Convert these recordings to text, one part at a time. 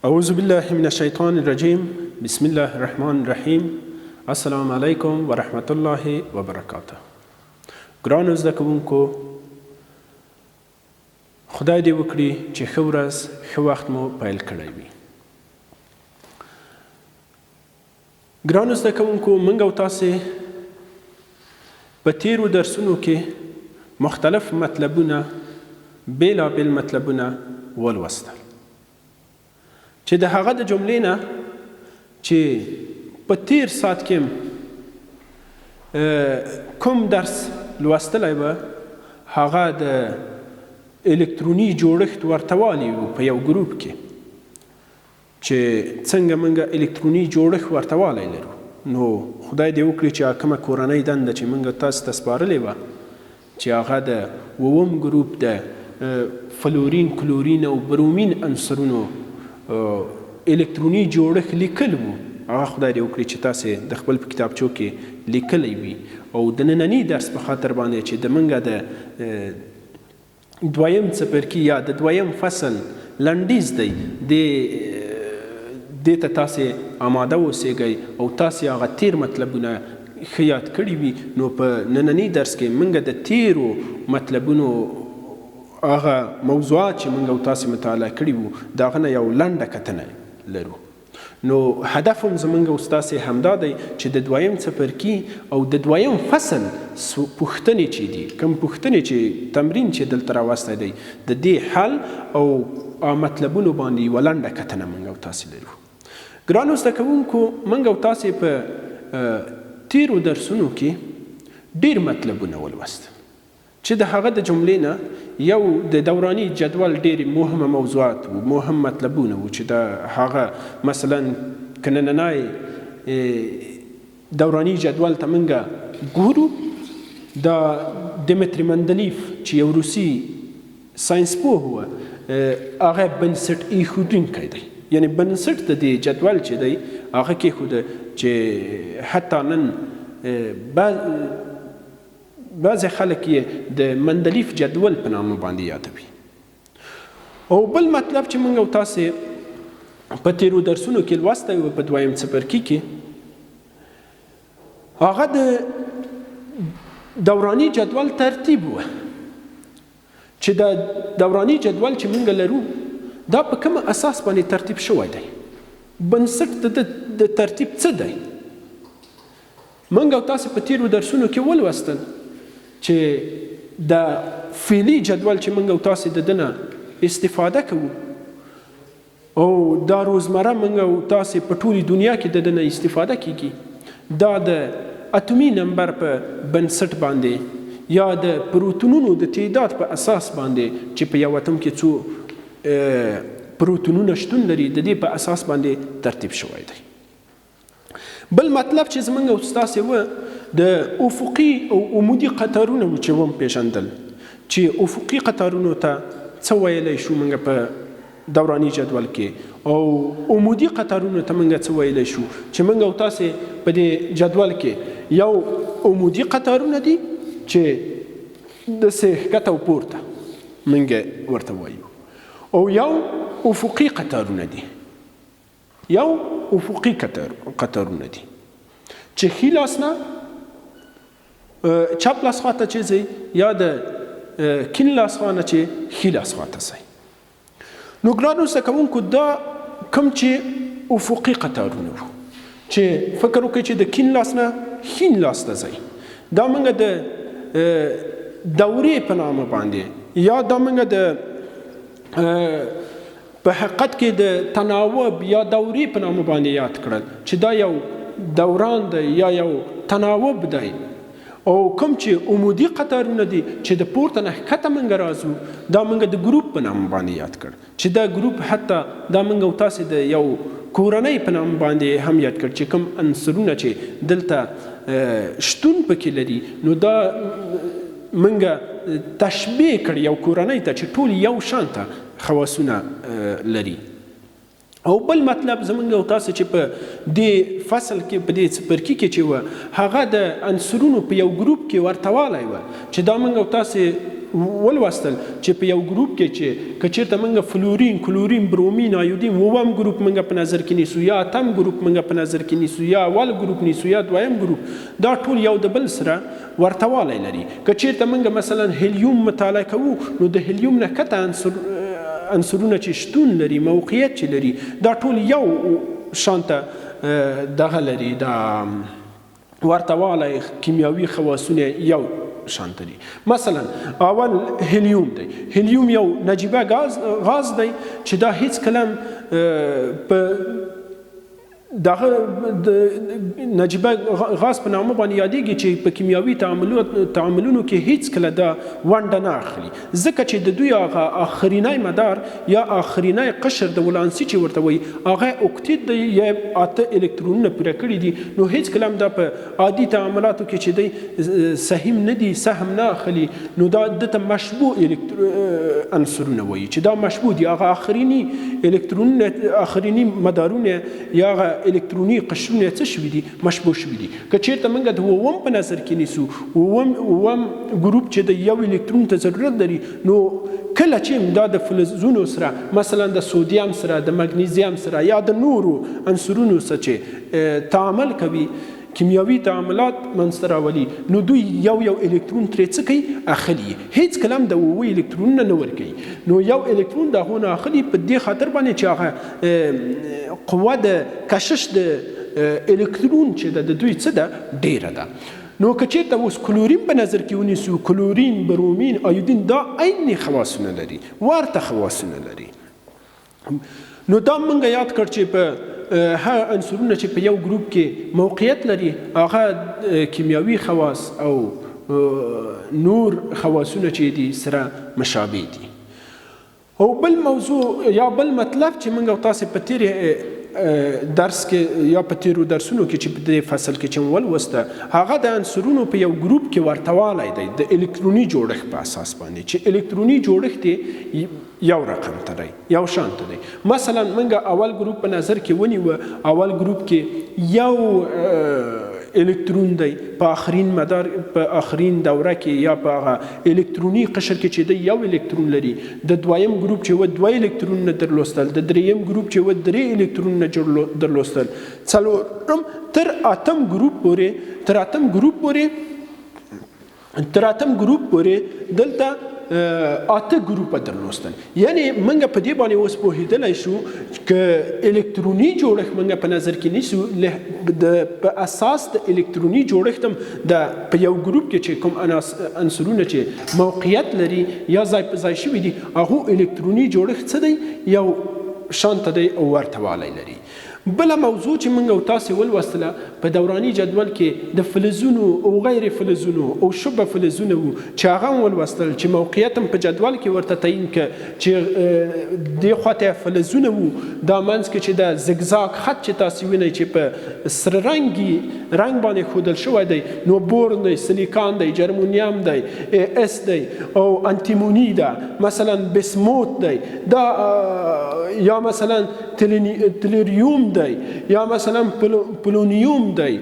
اعوذ بالله من الشیطان الرجیم بسم الله الرحمن الرحیم السلام علیکم ورحمت الله وبرکاته. ګرانو زده کوونکو، خدای دې وکړي چې ښه ورځ ښه وخت مو پیل کړی وي. ګرانو زده کوونکو، موږ او تاسې په تیرو درسونو کې مختلف مطلبونه بېلابېل مطلبونه ولوستل چې د هغه د جملې نه چې په تیر ساعت کې کوم درس لوستلی به هغه د الکتروني جوړښت ورتوالی و په یو ګروپ کې چې څنګه موږ الکتروني جوړښت ورتوالی لرو. نو خدای دې وکړي چې کومه کورنۍ دنده چې موږ تاسو ته سپارلې وه چې هغه د 9 ګروپ د فلورین، کلورین او برومین عنصرونو الکتروني جوړښت لیکل وو، هغه خدای دې وکړي چې تاسې د خپل په کتابچو کې لیکلی وي. او د ننني درس په خاطر باندې چې د موږ د دویم څپرکي یا د دویم فصل لنډیز دی، دې ته تاسې آماده اوسیږئ او تاسې هغه تیر مطلبونه ښه یاد کړي وي. نو په ننني درس کې موږ د تیرو مطلبونو هغه موضوعات چې موږ او تاسې مطالعه کړي وو د هغه نه یو لنډه کتنه لرو. نو هدف هم زموږ او ستاسې همدا دی چې د دویم څپرکي او د دویم فصل پوښتنې چې دي، کوم پوښتنې چې تمرین چې دلته راوستی دی، د دې حل او مطلبونو باندې یوه لنډه کتنه موږ او تاسې لرو. ګرانو زده کوونکو، موږ او تاسې په تیرو درسونو کې ډېر مطلبونه ولوستل چې د هغه د جملې نه یو د دوراني جدول ډېرې مهمه موضوعات و، مهم مطلبونه و چې د هغه مثلا که نننی دوراني جدول ته موږ ګورو، دا دمیتری مندلیف چې یو روسي ساینسپوه و، هغه بنسټ ایښودونکی دی، یعنی بنسټ د دې جدول چې دی هغه کېښوده چې حتی نن بعضې خلک یې د مندلیف جدول په نامه باندې یادوي. او بل مطلب چې موږ او تاسې په تیرو درسونو کې لوستی و په دویم څپرکي کې، هغه د دوراني جدول ترتیب و چې د دوراني جدول چې موږ لرو دا په کوم اساس باندې ترتیب شوی دی، بنسټ د ترتیب څه دی. موږ او تاسې په تیرو درسونو کې ولوستل چې د فعلي جدول چې موږ او تاسې د ده نه استفاده کوو او دا روزمره موږ او تاسې په ټولې دنیا کې د ده نه استفاده کیږي، دا د اتومي نمبر په بنسټ باندې یا د پروتونونو د تعداد په اساس باندې چې په یو اتم کې څو پروتونونه شتون لري، د دې په اساس باندې ترتیب شوی دی. بل مطلب چې زموږ او ستاسې و د افقي او عمودي قطارونه و چې وپېژندل، چې افقي قطارونو ته څه ویلی شو موږ په دوراني جدول کې، او عمودي قطارونو ته موږ څه ویلی شو چې موږ او تاسې په دې جدول کې یو عمودي قطارونه دي چې داسې ښکته او پورته موږ ورته وایو، او یو افقي قطارونه دي، یو افقي قطارونه دي چې ښي لاس نه چپ لاس خواته چې ځئ یا د کیڼ لاس خوا نه چې ښي لاس خواته ځئ. نو ګرانو زده کوونکو، دا کوم چې افقي قطارونه وو چې فکر وکړئ چې د کیڼ لاس نه ښي لاس ته ځئ، دا موږ د دورې په نامه باندې یا دا موږ د په حقیقت کې د تناوب یا دورې په نامه باندې یاد کړل چې دا یو دوران دی یا یو تناوب دی. او کوم چې عمودي قطارونه دي چې د پورته نه ښکته موږ راځو، دا موږ د ګروپ په نامه باندې یاد کړ چې دا ګروپ حتی دا موږ او تاسې د یو کورنۍ په نامه باندې هم یاد کړ چې کوم عنصرونه چې دلته شتون پکې لري، نو دا موږ تشبیه کړ یو کورنۍ ته چې ټول یو شانته خواصونه لري. او بل مطلب زموږ او تاسې چې په دې فصل کې په دې څپرکي کې چې و هغه د عنصرونو په یو ګروپ کې ورته والی و چې دا موږ او تاسې ولوستل چې په یو ګروپ کې چې که چېرته موږ فلورین کلورین برومین آیودین اووم ګروپ موږ په نظر کې نیسو یا اتم ګروپ موږ په نظر کې نیسو یا اول ګروپ نیسو یا دویم ګروپ دا ټول یو د بل سره ورته والی لري. که چېرته موږ مثلا هلیوم مطالعه کوو نو د هلیوم نه کته عنصرونه چې شتون لري موقعیت چې لري دا ټول یو شانته دغه لري دا ورته والی کیمیاوي خواصونه یو شانته دي. مثلا اول هلیوم دی. هلیوم یو نجیبه غاز دی چې دا هیڅ کلم په دغه د نجیبه غاز په نامه باندې یادېږي چې په کیمیاوي تعاملونو کې هیڅ کله دا ونډه نه اخلي ځکه چې د دوی هغه آخرینی مدار یا آخرینی قشر د ولانسي چې ورته وایي هغه اوکتیت دی یا 8 الکترونونه پوره کړي دي نو هیڅ کله هم دا په عادي تعاملاتو کې چې دی سهم نه دي سهم نه اخلي نو دا دته مشبوع عنصرونه وایي چې دا مشبوع دي هغه آخرینی الکترونونه آخرینی مدارونه یا هغه الکتروني قشرونه څه شوي دي مشبوع شوي دي. که چېرته موږ د اووم په نظر کې نیسو اووم ګروپ چې د یو الکترون ته ضرورت لري نو کله چې دا د فلزونو سره مثلا د سودیم سره د مګنیزیم سره یا د نورو عنصرونو سره چې تعامل کوي کیمیاوي تعاملات منځته راولي نو دوی یو الکترون ترې څه کوي اخلي هیڅ کله هم د اووه الکترونونه نه ورکوي نو یو الکترون د هغو نه اخلي په دې خاطر باندې چې هغه قوه د کشش د الکترون چې د دوی څه ده ډیره ده. نو که چېرته اوس کلورین په نظر کې ونیسو کلورین برومین آیودین دا عین خواصونه لري ورته خواصونه لري نو دا موږ یاد کړ چې په هغه عنصرونه چې په یو ګروپ کې موقعیت لري هغه کیمیاوي خواص او نور خواصونه چې دي سره مشابه دي. او بل موضوع یا بل مطلب چې موږ تاسو په تیرې درس کې یا په تیرو درسونو کې چې په دې فصل کې چې ولوسته هغه د عنصرونو په یو ګروپ کې ورته والی دی د الکتروني جوړښت په اساس باندې چې الکتروني جوړښت یې یو رقم ته دی یو شان ته دی. مثلا موږ اول ګروپ په نظر کې ونیوه اول ګروپ کې یو الکترون دی په آخرین مدار په آخرین دوره کې یا په هغه الکتروني قشر کې چې دی یو الکترون لري د دویم ګروپ چې و دوه الکترونونه درلوستل د دریم ګروپ چې و درې الکترونونه درلوستل څلورم تر اتم ګروپ پورې دلته اته ګروپه درلوستل یعنی موږ په دې باندې اوس پوهېدلی شو که الکتروني جوړښت موږ په نظر کې نیسو په اساس د الکتروني جوړښت هم د په یو ګروپ کې چې کوم عنصرونه چې موقعیت لري یا ځای په ځای شوي دي هغو الکتروني جوړښت څه دی یو شانته دی او ورته والی لري. بله موضوع چې موږ او تاسې ولوستله په دوراني جدول کې د فلزونو او غیر فلزونو او شبه فلزونه وو چې هغه هم ولوستل چې موقعیت هم په جدول کې ورته تعیین کړه چې دې خواته فلزونه وو دا منځ کې چې د زګزاګ خط چې تاسې وینئ چې په سره رنګ باندې ښودل شوی دی نو بورن دی سلیکان دی جرمونیم دی اس دی او انتیموني ده مثلا بسموت دی دا یا مثلا تلیریوم دی یا مثلا پولونیوم دی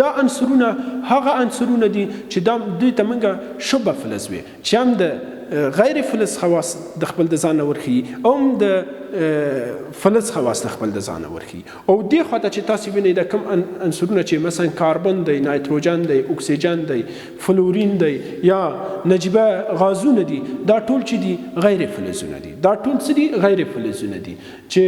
دا عنصرونه هغه عنصرونه دي چې دوی ته موږ شبه فلز وي چې هم د غیر فلز خواص د خپل د ځانه ورښیي او هم د فلز خواص د خپل د ځانه ورښیي او دې خواته چې تاسې وینئ د کوم عنصرونه چې مثلا کاربن دی نایتروجن دی اکسیجن دی فلورین دی یا نجیبه غازونه دي دا ټول چې دي غیر فلزونه دي دا ټول څه دي غیر فلزونه دي چې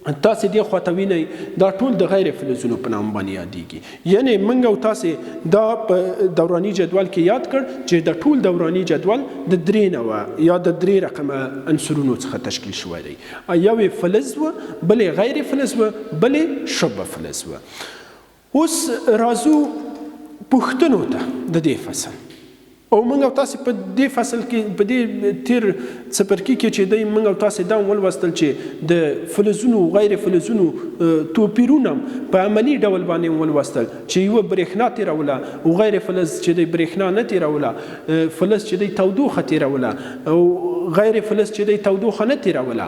تاسې دې خواته وینئ دا ټول د غیر فلزونو په نام باندې یادېږي یعنی موږ او تاسې دا په دوراني جدول کې یاد کړ چې د ټول دوراني جدول د 3 نوع یا د 3 رقمه عنصرونو څخه تشکیل شوی دی یوې فلز و بلې غیر فلز و بلې شبه فلز و. اوس راځو پوښتنو ته د دې فصل او موږ او تاسې په دې فصل کې په دې تیر څپرکي کې چې دی موږ او تاسې دا ولوستل چې د فلزونو غیر فلزونو توپیرونه په عملي ډول باندې ولوستل چې یوه برېښنا تېروله او غیر فلز چې دی برېښنا نه تېروله فلز چې دی تودوخه تېروله او غیر فلز چې دی تودوخه نه تېروله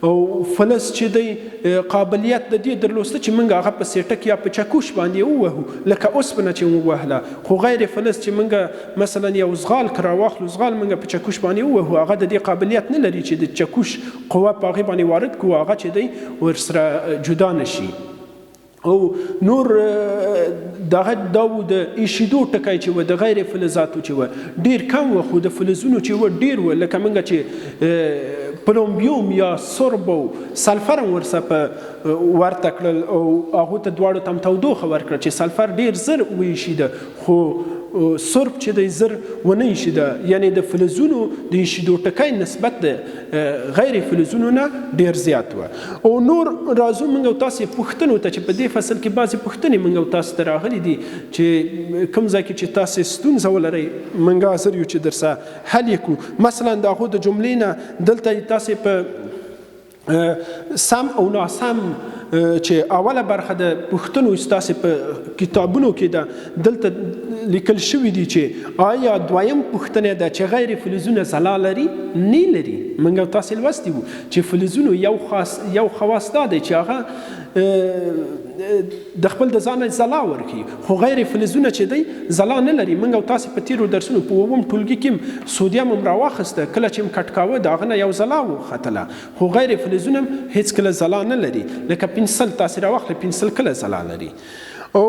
او فلز چې دی قابلیت د دې درلوسته چې موږ هغه په سیټک یا په چکوش باندې ووهو لکه اوسپنه چې ووهله خو غیر فلز چې موږ مثلا یو زغال که راواخلو زغال موږ په چکوش باندې ووهو هغه د دې قابلیت نه لري چې د چکوش قوه په هغې باندې وارد کړو هغه چې دی ورسره جدا نشي او نور دغه دا و د ایشیدو ټکی چې و د غیر فلزاتو چې و ډېر کم و خو د فلزونو چې و ډېر و لکه موږ چې پلومبیوم یا سرب او سلفر هم ورسره په ورته کړل او هغو ته دواړو ته هم تودوخه ورکړه چې سلفر ډېر زر وایشیده خو سرب چې دی زر ونه ایشیده یعنې د فلزونو د ایشیدو ټکی نسبت د غیر فلزونو نه ډېر زیات و او نور راځو موږ او تاسې پوښتنو ته چې په دې فصل کې بعضې پوښتنې موږ او تاسو ته راغلي دي چې کوم ځای کې چې تاسې ستونزه ولرئ موږ حاضر یو چې درسره حل یې کړو مثلا د هغو د جملې نه دلته تاسې په سم او ناسم چې اوله برخه د پوښتنو ستاسې په کتابونو کې ده دلته لیکل شوي دي چې آیا دویم پوښتنه ده چې غیر فلزونه ځلا لري نه لري موږ او تاسې لوستي وو چې فلزونو یو خواص دا دی چې هغه د خپل د ځانه ځلا ورکوي خو غیر فلزونه چې دی ځلا نه لري موږ او تاسې په تیرو درسونو په اووم ټولګي کې هم سودیم هم راواخیسته کله چې هم کټ کاوه د هغه نه یو ځلا وختله خو غیر فلزونه هم هېڅکله ځلا نه لري لکه پنسل تاسې راواخلئ پنسل کله ځلا لري او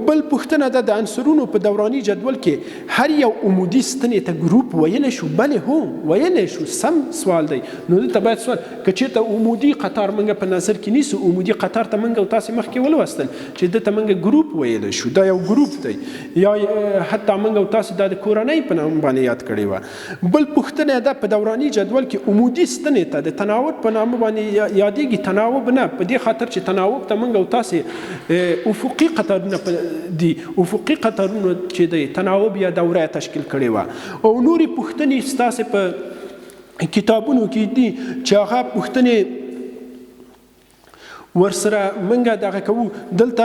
بل پوښتنه ده د عنصرونو په دوراني جدول کې هر یو عمودي ستنې ته ګروپ ویلی شو بلې هو ویلی شو سم سوال دی نو دلته باید سوال که چېرته عمودي قطار موږ په نظر کې نیسو عمودي قطار ته موږ او تاسې مخکې ولوستل چې دلته موږ ګروپ ویلی شو دا یو ګروپ دی یا حتی موږ او تاسې دا د کورنۍ په نام باندې یاد کړې وه بل پوښتنه ده په دوراني جدول کې عمودي ستنې ته د تناوب په نامه باندې یادېږي تناوب نه په دې خاطر چې تناوب ته موږ او تاسې افقي قطارونه دي افقي قطارونه چې د تناوب یا دوره تشکیل کړې وه او نورې پوښتنې ستاسې په کتابونو کې دي چې هغه پوښتنې ورسره موږ دغه کوو دلته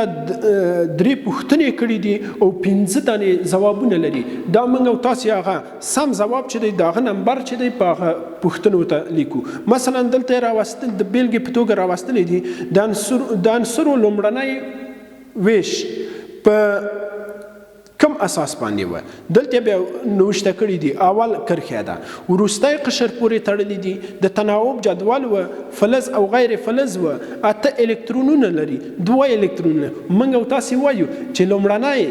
درې پوښتنې کړي دي او 15 دانې ځوابونه لري دا موږ او تاسې هغه سم ځواب چې دی د هغه نمبر چې دی په هغه پوښتنو ته لیکو مثلا دلته یې راوستل د بیلګې په توګه راوستلی دي د عنصرو لومړنی ویش په کم اساس باندې و دلته بیا نوشته کړي دي اول کرښه ده وروستی قشر پورې تړلي دي د تناوب جدول و فلز او غیر فلز و 8 الکترونونه لري 2 الکترونونه موږ او تاسې وایو چې لومړنی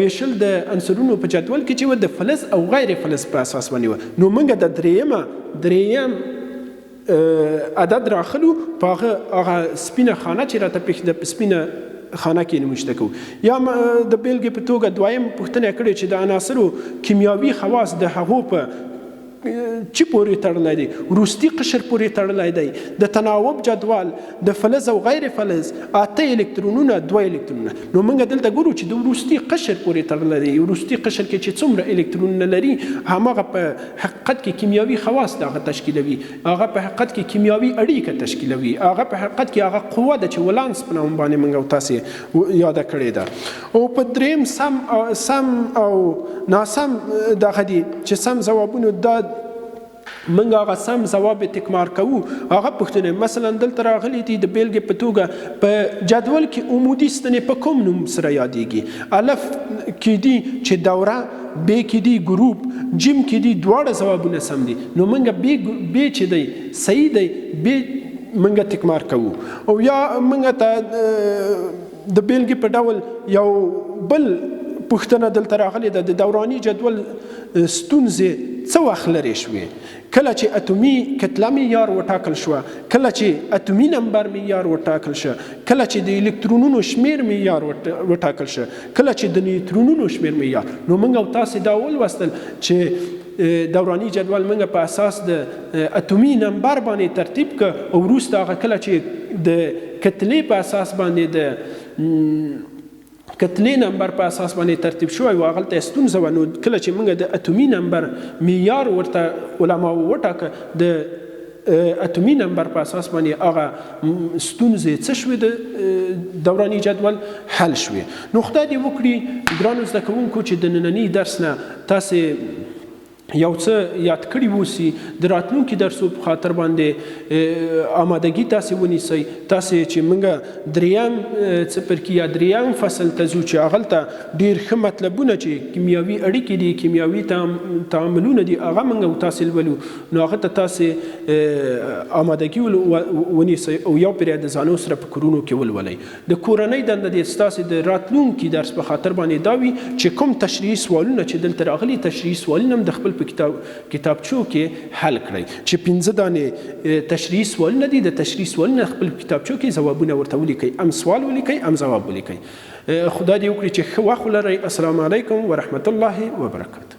ویشل د عنصرونو په جدول کې چې و د فلز او غیر فلز په اساس باندې و نو موږ د دریم عدد راخلو په هغه سپینه خانه چې راته پېښ ده په سپینه خانه کې نموشته کوو یا د بیلګې په توګه دویم پوښتنه کړې چې د عناصرو کیمیاوي خواص د هغو په چې پورې تړلی دی وروستي قشر پورې تړلی دی د تناوب جدول د فلز او غیر فلز 8 الکترونونه 2 الکترونونه نو موږ دلته ګورو چې د وروستي قشر پورې تړلی دی وروستي قشر کې چې څومره الکترونونه لري هماغه په حقیقت کې کیمیاوي خواص دغه تشکیلوي هغه په حقیقت کې کیمیاوي اړیکه تشکیلوي هغه په حقیقت کې هغه قوه ده چې ولانس په نوم باندې موږ او تاسې یاده کړې ده او په دریم سم او ناسم دغه دي چې سم ځوابونه دا موږ هغه سم ځواب تکرار کوو هغه پوښتنې مثلا دلته راغلي دي د بیلګې په توګه په جدول کې عمودي ستنې په کوم نوم سره یادېږي الف کې دي چې دوره ب کې دي ګروپ جیم کې دي دواړه ځوابونه سم دي نو موږ ب چې دی صحیح دی ب موږ تکرار کوو او یا موږ ته د بیلګې په ډول یو بل پوښتنه دلته راغلې ده د دوراني جدول ستونزې څه وخت لرې شوې کله چې اتومي کتله معیار وټاکل شوه کله چې اتومي نمبر معیار وټاکل شه کله چې د الکترونونو شمیر معیار وټاکل شه کله چې د نیوترونونو شمیر معیار نو موږ او تاسې دا ولوستل چې دوراني جدول موږ په اساس د اتومي نمبر باندې ترتیب که او وروسته هغه کله چې د کتلې په اساس باندې د کتلې نمبر په اساس باندې ترتیب شوی و هغلته ستونزه وه نو کله چې موږ د اتومي نمبر معیار ورته علماو وټاکه د اتومي نمبر په اساس باندې هغه ستونزې څه شوې د دوراني جدول حل شوې نو خدای دې وکړي ګرانو زده کوونکو چې د ننني درس نه تاسې یو څه یاد کړي ووسي د راتلونکي درسو په خاطر باندې آمادګي تاسې ونیسئ. تاسې چې موږ دریم څپرکي یا دریم فصل ته ځو چې هغلته ډېر ښه مطلبونه چې کیمیاوي اړیکې دي، کیمیاوي تعاملونه دي، هغه موږ تاسې لولو. نو هغه ته تاسې آمادګي ونیسئ او یو پرې د ځانو سره په کورونو کې ولولئ. د کورنۍ دنده دې ستاسې د راتلونکي درس په خاطر باندې دا وي چې کوم تشریحي سوالونه چې دلته راغلي، تشریحي سوالونه هم د خپل په کتابچو کې حل کړئ. چې 5 دانې تشریحي سوالونه دي، د تشریحي سوالونه خپل کتابچو کې ځوابونه ورته ولیکئ، ام سوال ولیکئ ام ځواب ولیکئ. خدای دې وکړي چې ښه وخت ولرئ. السلام علیکم ورحمة الله وبرکاته.